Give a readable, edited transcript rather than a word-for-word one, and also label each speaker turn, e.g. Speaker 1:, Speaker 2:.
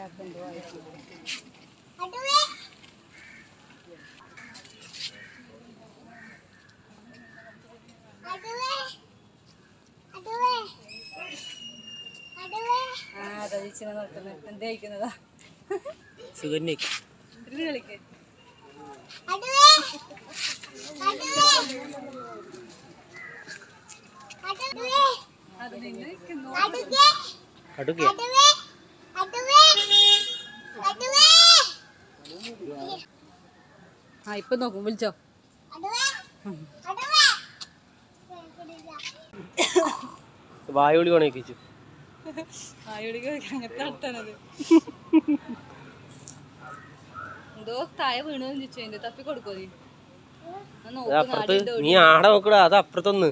Speaker 1: എന്താ ഇപ്പൊ നോക്കും വിളിച്ചോ
Speaker 2: വായുളി പണിയിച്ചു
Speaker 1: അങ്ങനത്തെ അടുത്താണത് എന്തോ താഴെ വീണു ചോദിച്ചു അതിന്റെ തപ്പി കൊടുക്കോ
Speaker 2: നീ ആടെ നോക്കടാ അത് അപ്പുറത്തൊന്ന്